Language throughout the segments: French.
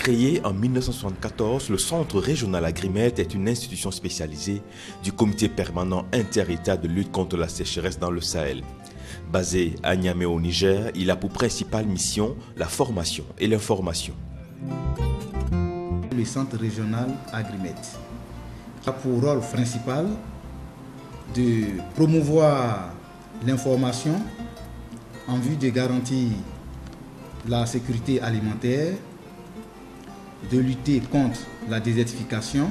Créé en 1974, le Centre régional Agrimet est une institution spécialisée du Comité permanent inter-État de lutte contre la sécheresse dans le Sahel. Basé à Niamey au Niger, il a pour principale mission la formation et l'information. Le Centre régional Agrimet a pour rôle principal de promouvoir l'information en vue de garantir la sécurité alimentaire, de lutter contre la désertification,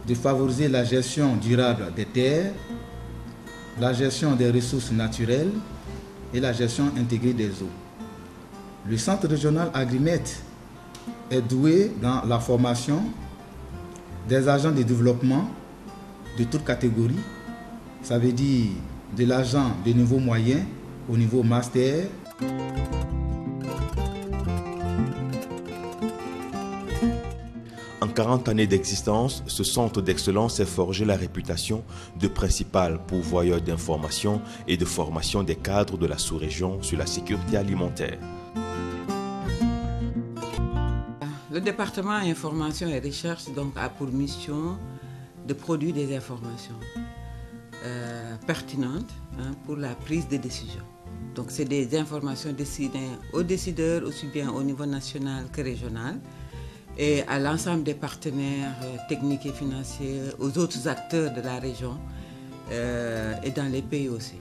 de favoriser la gestion durable des terres, la gestion des ressources naturelles et la gestion intégrée des eaux. Le Centre régional Agrimet est doué dans la formation des agents de développement de toutes catégories. Ça veut dire de l'agent de niveau moyen au niveau master. En 40 années d'existence, ce centre d'excellence s'est forgé la réputation de principal pourvoyeur d'informations et de formation des cadres de la sous-région sur la sécurité alimentaire. Le département information et recherche donc, a pour mission de produire des informations pertinentes pour la prise de décision. Donc c'est des informations destinées aux décideurs aussi bien au niveau national que régional, et à l'ensemble des partenaires techniques et financiers, aux autres acteurs de la région et dans les pays aussi.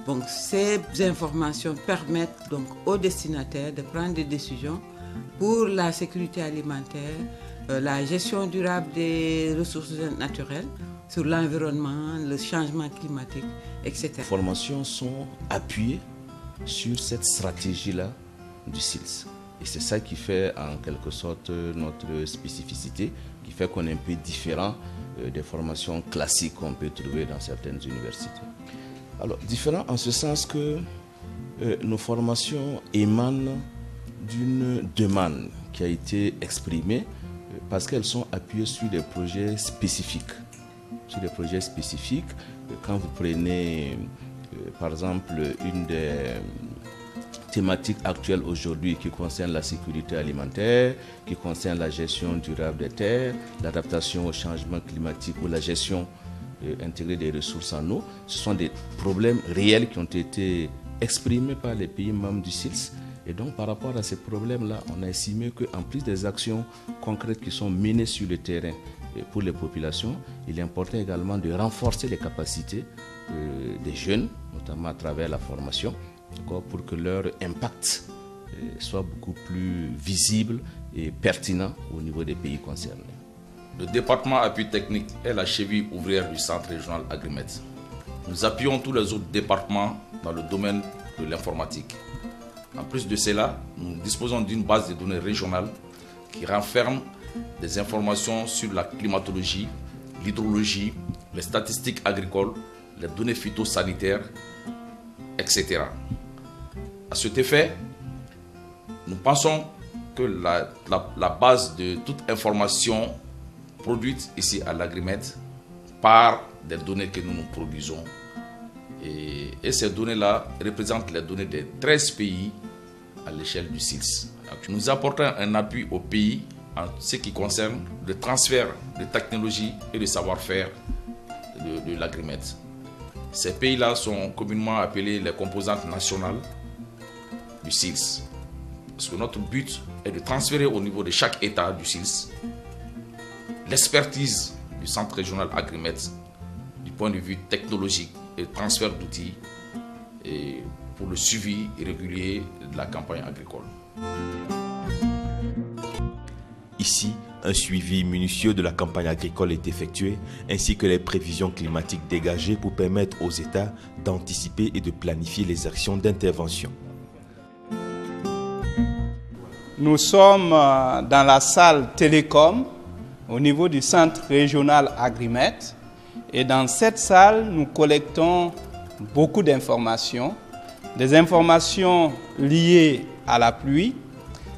Donc ces informations permettent donc aux destinataires de prendre des décisions pour la sécurité alimentaire, la gestion durable des ressources naturelles, sur l'environnement, le changement climatique, etc. Les formations sont appuyées sur cette stratégie-là du SILS. Et c'est ça qui fait en quelque sorte notre spécificité, qui fait qu'on est un peu différent des formations classiques qu'on peut trouver dans certaines universités. Alors, différent en ce sens que nos formations émanent d'une demande qui a été exprimée parce qu'elles sont appuyées sur des projets spécifiques. Sur des projets spécifiques, quand vous prenez par exemple une des thématiques actuelles aujourd'hui qui concerne la sécurité alimentaire, qui concerne la gestion durable des terres, l'adaptation au changement climatique ou la gestion intégrée des ressources en eau, ce sont des problèmes réels qui ont été exprimés par les pays membres du SILS. Et donc par rapport à ces problèmes-là, on a estimé qu'en plus des actions concrètes qui sont menées sur le terrain pour les populations, il est important également de renforcer les capacités des jeunes, notamment à travers la formation, pour que leur impact soit beaucoup plus visible et pertinent au niveau des pays concernés. Le département appui technique est la cheville ouvrière du Centre régional Agrimet. Nous appuyons tous les autres départements dans le domaine de l'informatique. En plus de cela, nous disposons d'une base de données régionale qui renferme des informations sur la climatologie, l'hydrologie, les statistiques agricoles, les données phytosanitaires, etc. À cet effet, nous pensons que la base de toute information produite ici à l'Agrimet part des données que nous produisons. Et ces données-là représentent les données des 13 pays à l'échelle du SILS. Nous apportons un appui aux pays en ce qui concerne le transfert de technologie et de savoir-faire de l'Agrimet. Ces pays-là sont communément appelés les composantes nationales du SILS. Parce que notre but est de transférer au niveau de chaque État du SILS l'expertise du Centre régional Agrimet du point de vue technologique et transfert d'outils et pour le suivi régulier de la campagne agricole. Ici, un suivi minutieux de la campagne agricole est effectué, ainsi que les prévisions climatiques dégagées pour permettre aux États d'anticiper et de planifier les actions d'intervention. Nous sommes dans la salle télécom au niveau du Centre régional Agrimet. Et dans cette salle, nous collectons beaucoup d'informations, des informations liées à la pluie,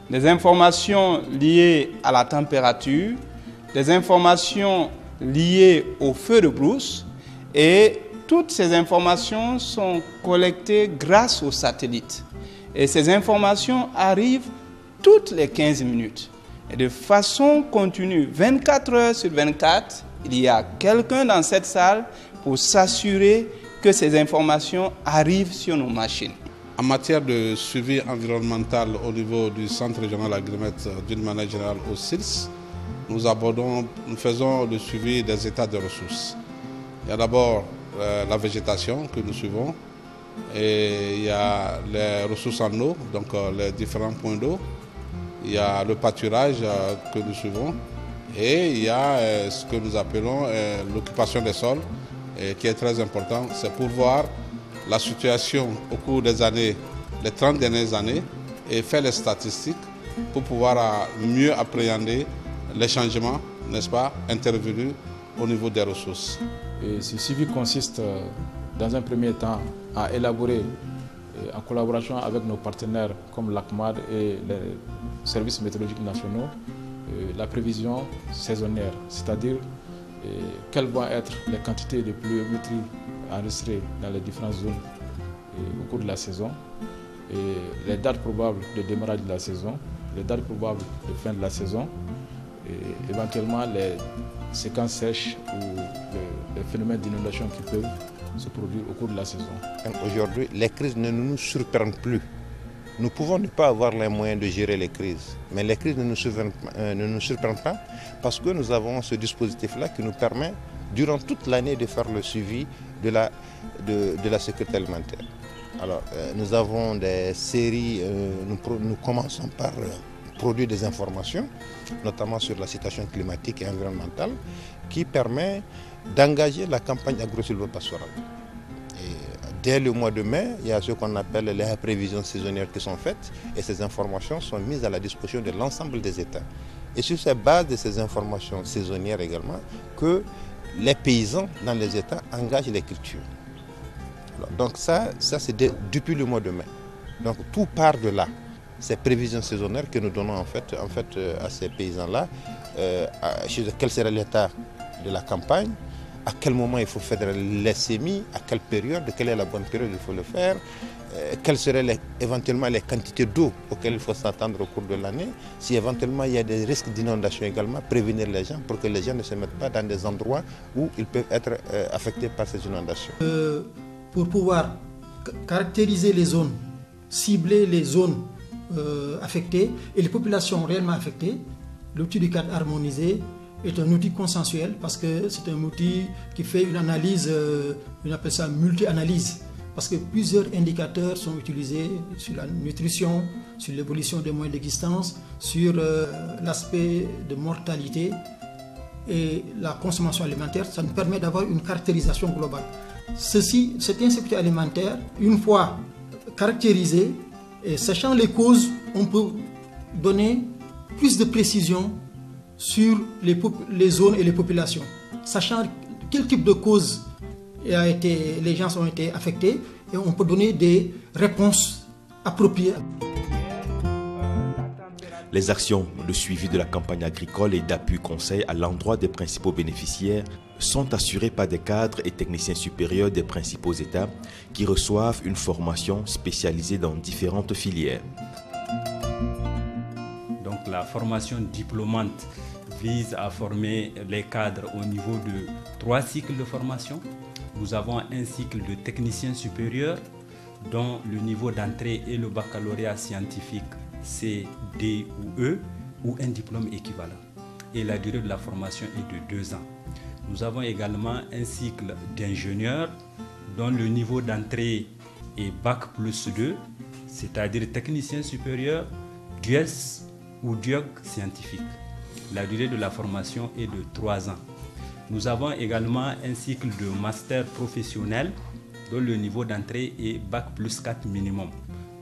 des informations liées à la température, des informations liées au feu de brousse, et toutes ces informations sont collectées grâce aux satellites. Et ces informations arrivent toutes les 15 minutes. Et de façon continue, 24 heures sur 24, il y a quelqu'un dans cette salle pour s'assurer que ces informations arrivent sur nos machines. En matière de suivi environnemental au niveau du Centre régional Agrimet, d'une manière générale au SILS, nous faisons le suivi des états de ressources. Il y a d'abord la végétation que nous suivons, et il y a les ressources en eau, donc les différents points d'eau. Il y a le pâturage que nous suivons, et il y a ce que nous appelons l'occupation des sols, qui est très important. C'est pour voir la situation au cours des années, les 30 dernières années, et faire les statistiques pour pouvoir mieux appréhender les changements, n'est-ce pas, intervenus au niveau des ressources. Et ce suivi consiste dans un premier temps à élaborer, en collaboration avec nos partenaires comme l'ACMAD et les services météorologiques nationaux, la prévision saisonnière, c'est-à-dire quelles vont être les quantités de pluviométrie enregistrées dans les différentes zones au cours de la saison, et les dates probables de démarrage de la saison, les dates probables de fin de la saison, et éventuellement les séquences sèches ou les phénomènes d'inondation qui peuvent se produire au cours de la saison. Aujourd'hui, les crises ne nous surprennent plus. Nous pouvons ne pas avoir les moyens de gérer les crises, mais les crises ne nous surprennent pas parce que nous avons ce dispositif-là qui nous permet, durant toute l'année, de faire le suivi de la sécurité alimentaire. Alors, nous avons des séries, nous commençons par produire des informations, notamment sur la situation climatique et environnementale, qui permet d'engager la campagne agro-sylvo-pastorale. Dès le mois de mai, il y a ce qu'on appelle les prévisions saisonnières qui sont faites, et ces informations sont mises à la disposition de l'ensemble des États. Et sur cette base de ces informations saisonnières également, que les paysans dans les États engagent les cultures. Alors, donc ça c'est depuis le mois de mai. Donc tout part de là. Ces prévisions saisonnières que nous donnons en fait à ces paysans-là, quel serait l'état de la campagne, à quel moment il faut faire les semis, à quelle période, quelle est la bonne période il faut le faire, quelles seraient éventuellement les quantités d'eau auxquelles il faut s'attendre au cours de l'année, si éventuellement il y a des risques d'inondation également, prévenir les gens pour que les gens ne se mettent pas dans des endroits où ils peuvent être affectés par ces inondations. Pour pouvoir caractériser les zones, cibler les zones affectées et les populations réellement affectées, l'outil du cadre harmonisé est un outil consensuel parce que c'est un outil qui fait une analyse, on appelle ça multi-analyse, parce que plusieurs indicateurs sont utilisés sur la nutrition, sur l'évolution des moyens d'existence, sur l'aspect de mortalité et la consommation alimentaire. Ça nous permet d'avoir une caractérisation globale. Cette insécurité alimentaire, une fois caractérisée et sachant les causes, on peut donner plus de précision sur les zones et les populations, sachant quel type de cause les gens ont été affectés, et on peut donner des réponses appropriées. Les actions de suivi de la campagne agricole et d'appui conseil à l'endroit des principaux bénéficiaires sont assurées par des cadres et techniciens supérieurs des principaux États qui reçoivent une formation spécialisée dans différentes filières. Donc la formation diplômante vise à former les cadres au niveau de 3 cycles de formation. Nous avons un cycle de technicien supérieur dont le niveau d'entrée est le baccalauréat scientifique C, D ou E ou un diplôme équivalent. Et la durée de la formation est de 2 ans. Nous avons également un cycle d'ingénieur dont le niveau d'entrée est Bac plus 2, c'est-à-dire technicien supérieur, DUES ou DIOG scientifique. La durée de la formation est de 3 ans. Nous avons également un cycle de master professionnel dont le niveau d'entrée est Bac plus 4 minimum.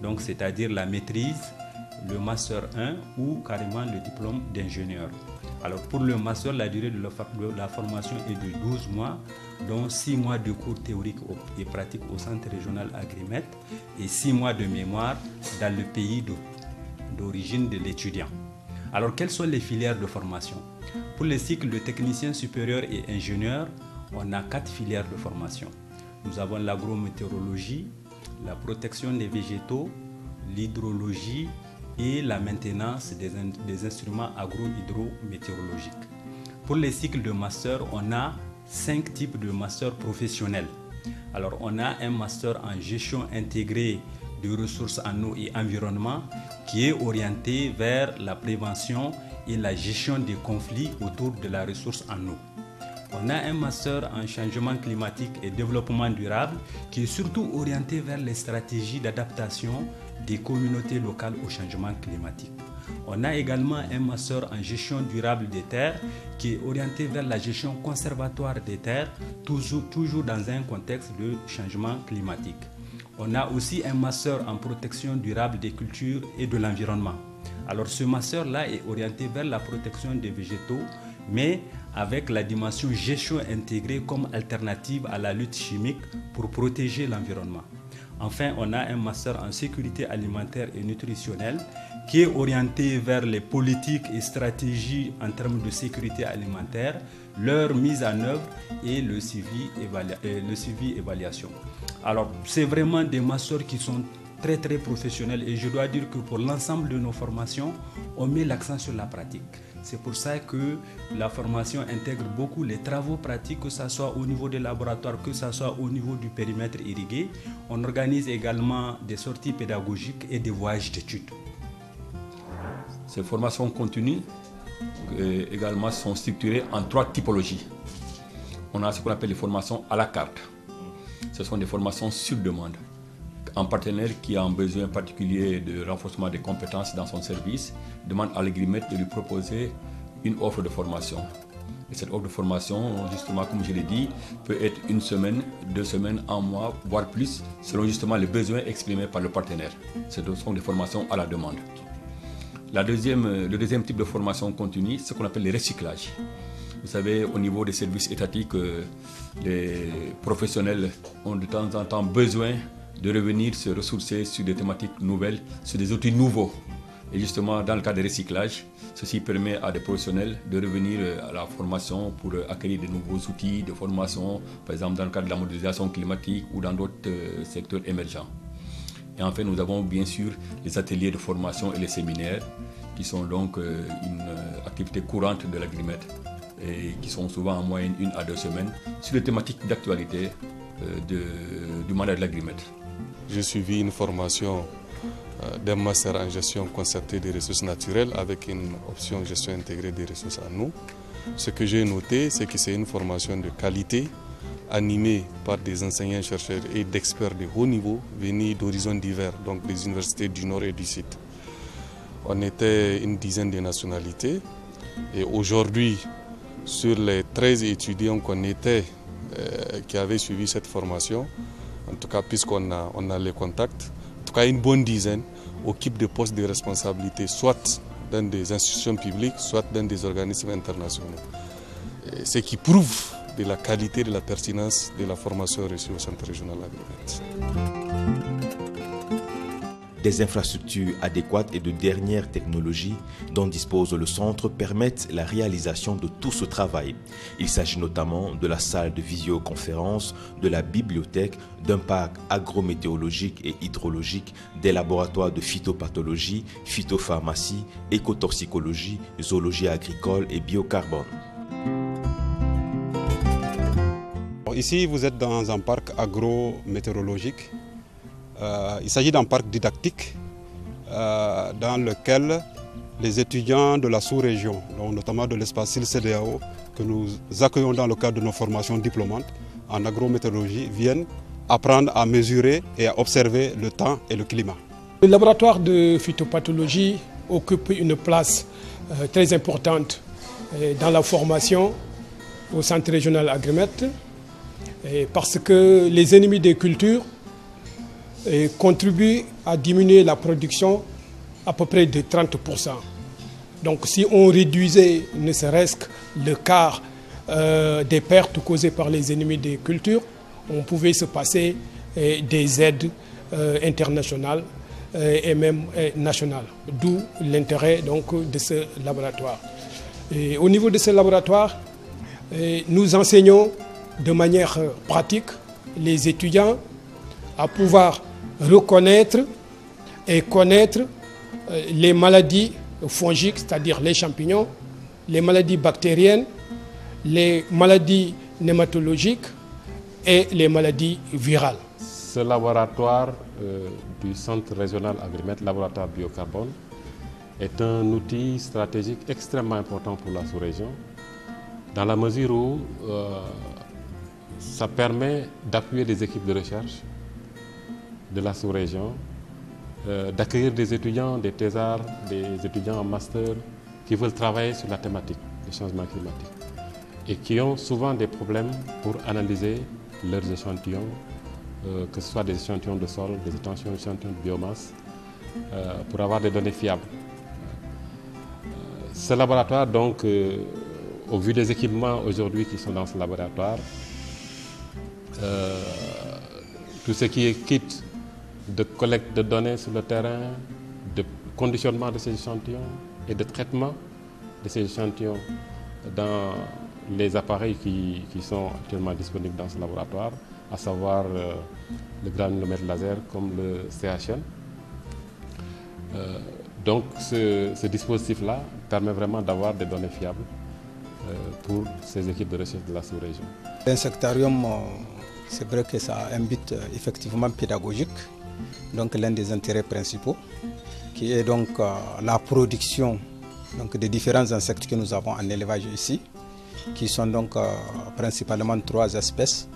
Donc c'est-à-dire la maîtrise, le master 1 ou carrément le diplôme d'ingénieur. Alors pour le master, la durée de la formation est de 12 mois, dont 6 mois de cours théoriques et pratiques au centre régional Agrimet et 6 mois de mémoire dans le pays d'origine de l'étudiant. Alors quelles sont les filières de formation? Pour les cycles de technicien supérieur et ingénieur, on a 4 filières de formation. Nous avons l'agrométéorologie, la protection des végétaux, l'hydrologie et la maintenance des instruments agro-hydrométéorologiques. Pour les cycles de master, on a 5 types de masters professionnels. Alors, on a un master en gestion intégrée de ressources en eau et environnement qui est orienté vers la prévention et la gestion des conflits autour de la ressource en eau. On a un master en changement climatique et développement durable qui est surtout orienté vers les stratégies d'adaptation des communautés locales au changement climatique. On a également un master en gestion durable des terres qui est orienté vers la gestion conservatoire des terres, toujours dans un contexte de changement climatique. On a aussi un master en protection durable des cultures et de l'environnement. Alors ce master-là est orienté vers la protection des végétaux, mais avec la dimension gestion intégrée comme alternative à la lutte chimique pour protéger l'environnement. Enfin, on a un master en sécurité alimentaire et nutritionnelle qui est orienté vers les politiques et stratégies en termes de sécurité alimentaire, leur mise en œuvre et le suivi-évaluation. Alors, c'est vraiment des masters qui sont très professionnels et je dois dire que pour l'ensemble de nos formations, on met l'accent sur la pratique. C'est pour ça que la formation intègre beaucoup les travaux pratiques, que ce soit au niveau des laboratoires, que ce soit au niveau du périmètre irrigué. On organise également des sorties pédagogiques et des voyages d'études. Ces formations continues également sont structurées en 3 typologies. On a ce qu'on appelle les formations à la carte. Ce sont des formations sur demande. Un partenaire qui a un besoin particulier de renforcement des compétences dans son service demande à l'agrimet de lui proposer une offre de formation. Et cette offre de formation, justement, comme je l'ai dit, peut être 1 semaine, 2 semaines, 1 mois, voire plus, selon justement les besoins exprimés par le partenaire. Ce sont des formations à la demande. Le deuxième type de formation continue, c'est ce qu'on appelle les recyclages. Vous savez, au niveau des services étatiques, les professionnels ont de temps en temps besoin de revenir se ressourcer sur des thématiques nouvelles, sur des outils nouveaux. Et justement, dans le cadre des recyclages, ceci permet à des professionnels de revenir à la formation pour acquérir de nouveaux outils de formation, par exemple dans le cadre de la modélisation climatique ou dans d'autres secteurs émergents. Et enfin, nous avons bien sûr les ateliers de formation et les séminaires, qui sont donc une activité courante de l'agrimet et qui sont souvent en moyenne 1 à 2 semaines sur les thématiques d'actualité du mandat de l'agrimet. J'ai suivi une formation d'un master en gestion concertée des ressources naturelles avec une option gestion intégrée des ressources en eau. Ce que j'ai noté, c'est que c'est une formation de qualité animée par des enseignants-chercheurs et d'experts de haut niveau venus d'horizons divers, donc des universités du Nord et du Sud. On était une dizaine de nationalités et aujourd'hui, sur les 13 étudiants qu'on était qui avaient suivi cette formation, en tout cas puisqu'on a les contacts, en tout cas une bonne dizaine occupent des postes de responsabilité, soit dans des institutions publiques, soit dans des organismes internationaux. Ce qui prouve de la qualité, de la pertinence de la formation reçue au Centre régional agrimet. Des infrastructures adéquates et de dernière technologie dont dispose le centre permettent la réalisation de tout ce travail. Il s'agit notamment de la salle de visioconférence, de la bibliothèque, d'un parc agrométéorologique et hydrologique, des laboratoires de phytopathologie, phytopharmacie, écotoxicologie, zoologie agricole et biocarbone. Ici, vous êtes dans un parc agrométéorologique. Il s'agit d'un parc didactique dans lequel les étudiants de la sous-région, notamment de l'espace CIL-CEDEAO, que nous accueillons dans le cadre de nos formations diplômantes en agrométéorologie, viennent apprendre à mesurer et à observer le temps et le climat. Le laboratoire de phytopathologie occupe une place très importante dans la formation au Centre régional agrimet parce que les ennemis des cultures contribuent à diminuer la production à peu près de 30%. Donc si on réduisait ne serait-ce que le quart des pertes causées par les ennemis des cultures, on pouvait se passer des aides internationales et même nationales. D'où l'intérêt de ce laboratoire. Et au niveau de ce laboratoire, nous enseignons de manière pratique les étudiants à pouvoir reconnaître et connaître les maladies fongiques, c'est-à-dire les champignons, les maladies bactériennes, les maladies nématologiques et les maladies virales. Ce laboratoire du Centre régional Agrimet, laboratoire biocarbone, est un outil stratégique extrêmement important pour la sous-région, dans la mesure où ça permet d'appuyer les équipes de recherche de la sous-région, d'accueillir des étudiants, des thésards, des étudiants en master qui veulent travailler sur la thématique du changement climatique et qui ont souvent des problèmes pour analyser leurs échantillons, que ce soit des échantillons de sol, des échantillons de biomasse, pour avoir des données fiables. Ce laboratoire, donc, au vu des équipements aujourd'hui qui sont dans ce laboratoire, tout ce qui est kit de collecte de données sur le terrain, de conditionnement de ces échantillons et de traitement de ces échantillons dans les appareils qui sont actuellement disponibles dans ce laboratoire, à savoir le granulomètre laser comme le CHN. Donc ce dispositif-là permet vraiment d'avoir des données fiables pour ces équipes de recherche de la sous-région. L'insectarium, c'est vrai que ça a un but effectivement pédagogique, donc l'un des intérêts principaux, qui est donc la production des différents insectes que nous avons en élevage ici, qui sont donc principalement 3 espèces: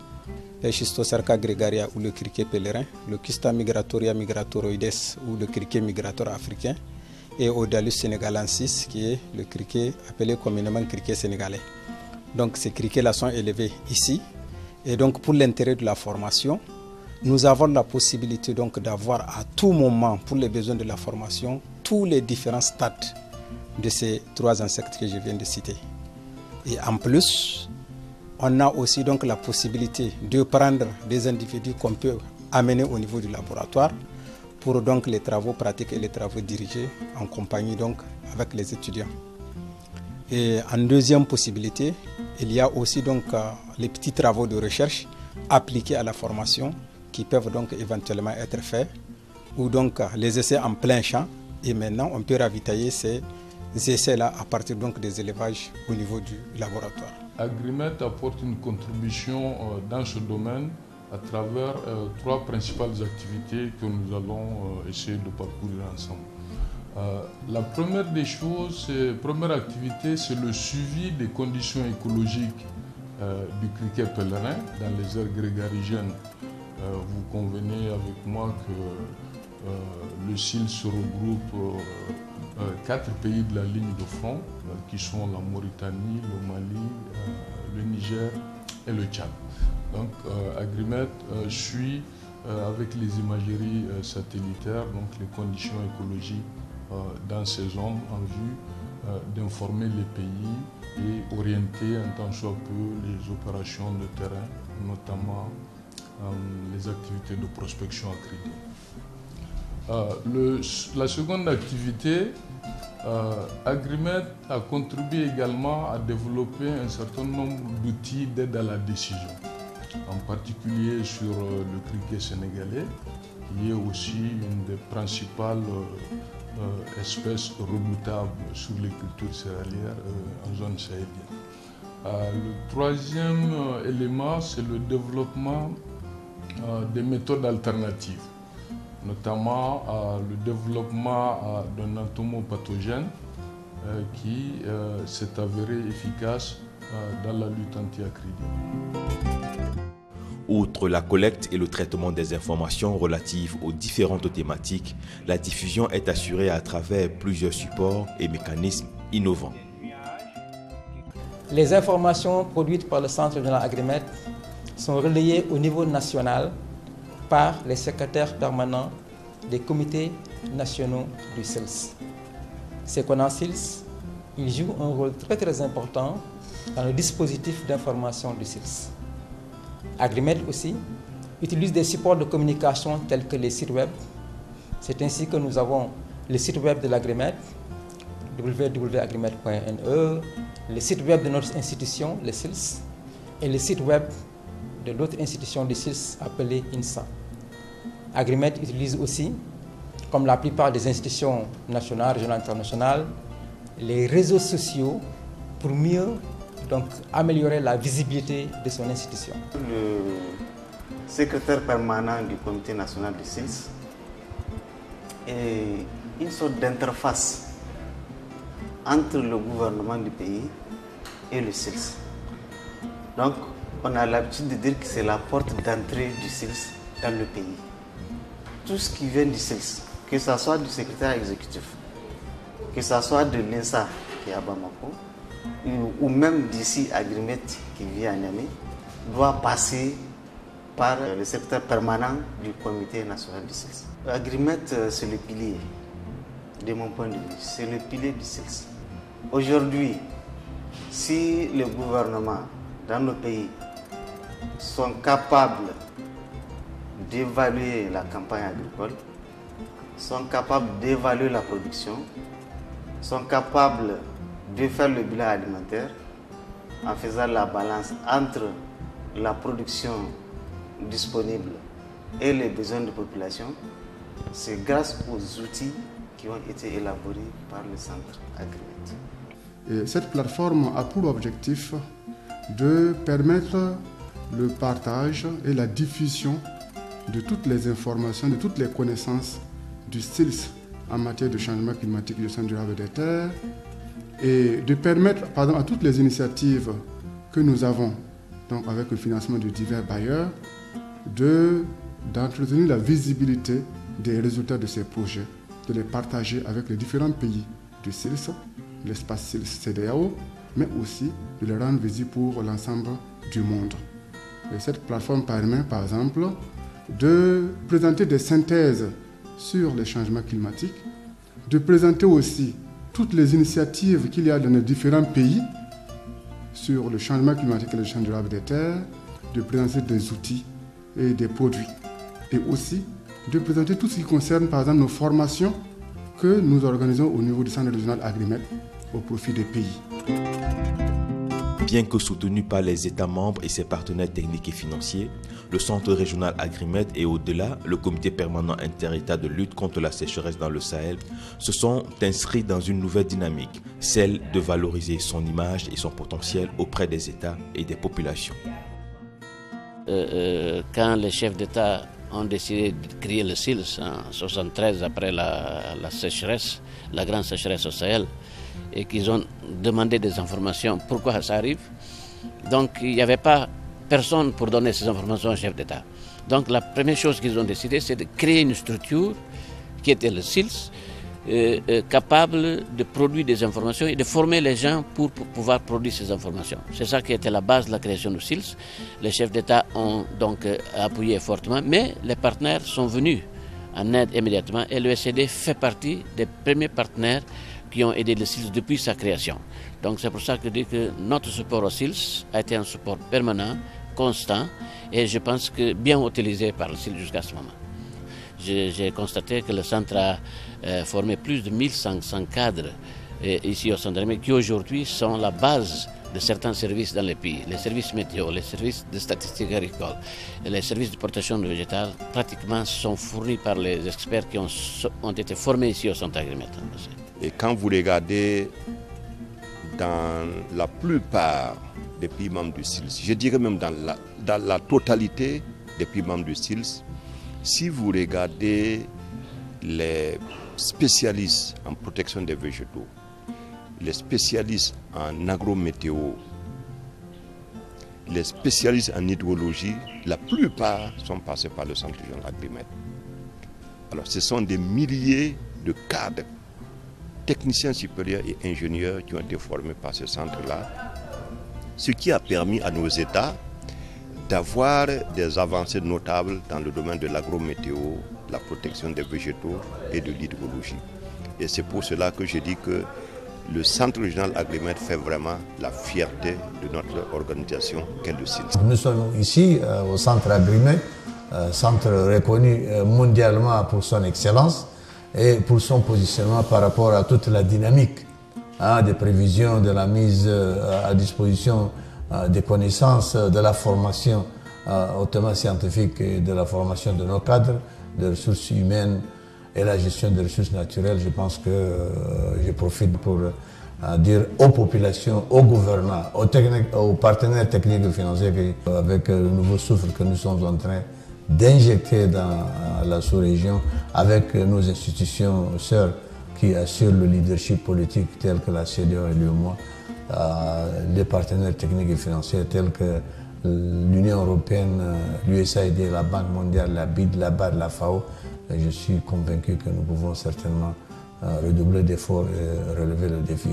le Schistocerca gregaria ou le criquet pèlerin, le Kista migratoria migratoroides ou le criquet migratoire africain, et Odalus senegalensis qui est le criquet appelé communément criquet sénégalais. Donc ces criquets-là sont élevés ici, et donc pour l'intérêt de la formation, nous avons la possibilité donc d'avoir à tout moment, pour les besoins de la formation, tous les différents stades de ces 3 insectes que je viens de citer. Et en plus, on a aussi donc la possibilité de prendre des individus qu'on peut amener au niveau du laboratoire pour donc les travaux pratiques et les travaux dirigés en compagnie donc avec les étudiants. Et en deuxième possibilité, il y a aussi donc les petits travaux de recherche appliqués à la formation qui peuvent donc éventuellement être faits, ou donc les essais en plein champ, et maintenant on peut ravitailler ces essais-là à partir donc des élevages au niveau du laboratoire. Agrimet apporte une contribution dans ce domaine à travers 3 principales activités que nous allons essayer de parcourir ensemble. La première des choses, première activité, c'est le suivi des conditions écologiques du criquet pèlerin dans les aires grégarigiennes. Vous convenez avec moi que le CIL se regroupe 4 pays de la ligne de front, qui sont la Mauritanie, le Mali, le Niger et le Tchad. Donc Agrimet suit avec les imageries satellitaires donc les conditions écologiques dans ces zones en vue d'informer les pays et orienter un tant soit peu les opérations de terrain, notamment les activités de prospection accréditées. La seconde activité, Agrimet a contribué également à développer un certain nombre d'outils d'aide à la décision, en particulier sur le criquet sénégalais, qui est aussi une des principales espèces redoutables sur les cultures céréalières en zone sahélienne. Le troisième élément, c'est le développement des méthodes alternatives, notamment le développement d'un entomopathogène qui s'est avéré efficace dans la lutte anti-acridie. Outre la collecte et le traitement des informations relatives aux différentes thématiques, la diffusion est assurée à travers plusieurs supports et mécanismes innovants. Les informations produites par le Centre régional Agrimet sont relayées au niveau national par les secrétaires permanents des comités nationaux du CILS. Ces CILS, ils jouent un rôle très important dans le dispositif d'information du CILS. Agrimet aussi utilise des supports de communication tels que les sites web. C'est ainsi que nous avons le site web de l'Agrimet, www.agrimet.ne, le site web de notre institution, le CILS, et le site web de l'autre institution du CILS appelée INSA. Agrimet utilise aussi comme la plupart des institutions nationales, régionales, internationales, les réseaux sociaux pour mieux donc, améliorer la visibilité de son institution. Le secrétaire permanent du Comité national du SILS est une sorte d'interface entre le gouvernement du pays et le SILS. Donc, on a l'habitude de dire que c'est la porte d'entrée du SILS dans le pays. Tout ce qui vient du SILS, que ce soit du secrétaire exécutif, que ce soit de l'INSA qui est à Bamako, ou même d'ici à Agrimet qui vit à Niamey, doit passer par le secrétaire permanent du Comité national du SILS. Agrimet, c'est le pilier, de mon point de vue, c'est le pilier du SILS. Aujourd'hui, si le gouvernement dans nos pays sont capables d'évaluer la campagne agricole, sont capables d'évaluer la production, sont capables de faire le bilan alimentaire en faisant la balance entre la production disponible et les besoins de population, c'est grâce aux outils qui ont été élaborés par le centre Agrimet. Et cette plateforme a pour objectif de permettre le partage et la diffusion de toutes les informations, de toutes les connaissances du SILS en matière de changement climatique et de gestion durable des terres, et de permettre, par exemple, à toutes les initiatives que nous avons, donc avec le financement de divers bailleurs, d'entretenir la visibilité des résultats de ces projets, de les partager avec les différents pays du SILS, l'espace SILS CEDEAO, mais aussi de les rendre visibles pour l'ensemble du monde. Et cette plateforme permet, par exemple, de présenter des synthèses sur les changements climatiques, de présenter aussi toutes les initiatives qu'il y a dans les différents pays sur le changement climatique et le changement durable des terres, de présenter des outils et des produits, et aussi de présenter tout ce qui concerne, par exemple, nos formations que nous organisons au niveau du centre régional Agrimet au profit des pays. Bien que soutenu par les États membres et ses partenaires techniques et financiers, le centre régional Agrimet et au-delà, le comité permanent inter-État de lutte contre la sécheresse dans le Sahel, se sont inscrits dans une nouvelle dynamique, celle de valoriser son image et son potentiel auprès des États et des populations. Quand les chefs d'État ont décidé de créer le SILS en 1973 après la sécheresse, la grande sécheresse au Sahel, et qu'ils ont demandé des informations, pourquoi ça arrive. Donc il n'y avait pas personne pour donner ces informations au chef d'État. Donc la première chose qu'ils ont décidé, c'est de créer une structure qui était le SILS, capable de produire des informations et de former les gens pour pouvoir produire ces informations. C'est ça qui était la base de la création du SILS. Les chefs d'État ont donc appuyé fortement, mais les partenaires sont venus en aide immédiatement et le SCD fait partie des premiers partenaires qui ont aidé le SILS depuis sa création. Donc c'est pour ça que je dis que notre support au SILS a été un support permanent, constant, et je pense que bien utilisé par le SILS jusqu'à ce moment. J'ai constaté que le centre a formé plus de 1500 cadres ici au centre, mais qui aujourd'hui sont la base de certains services dans les pays. Les services météo, les services de statistiques agricoles, les services de protection végétale, pratiquement sont fournis par les experts qui ont été formés ici au centre Agrimet. Et quand vous regardez dans la plupart des pays membres du SILS, je dirais même dans la totalité des pays membres du SILS, si vous regardez les spécialistes en protection des végétaux, les spécialistes en agrométéo, les spécialistes en hydrologie, la plupart sont passés par le centre régional Agrimet. Alors ce sont des milliers de cadres, techniciens supérieurs et ingénieurs qui ont été formés par ce centre-là, ce qui a permis à nos États d'avoir des avancées notables dans le domaine de l'agrométéo, la protection des végétaux et de l'hydrologie. Et c'est pour cela que je dis que le centre régional Agrimet fait vraiment la fierté de notre organisation qu'est le SILS. Nous sommes ici au centre Agrimet, centre reconnu mondialement pour son excellence et pour son positionnement par rapport à toute la dynamique des prévisions, de la mise à disposition des connaissances, de la formation hautement scientifique et de la formation de nos cadres, de ressources humaines et la gestion des ressources naturelles, je pense que je profite pour dire aux populations, aux gouvernants, aux partenaires techniques et financiers avec le nouveau souffle que nous sommes en train d'injecter dans la sous-région avec nos institutions sœurs qui assurent le leadership politique tels que la CEDEAO et l'UEMOA, les partenaires techniques et financiers tels que l'Union européenne, l'USAID, la Banque mondiale, la BID, la BAD, la FAO. Je suis convaincu que nous pouvons certainement redoubler d'efforts et relever le défi.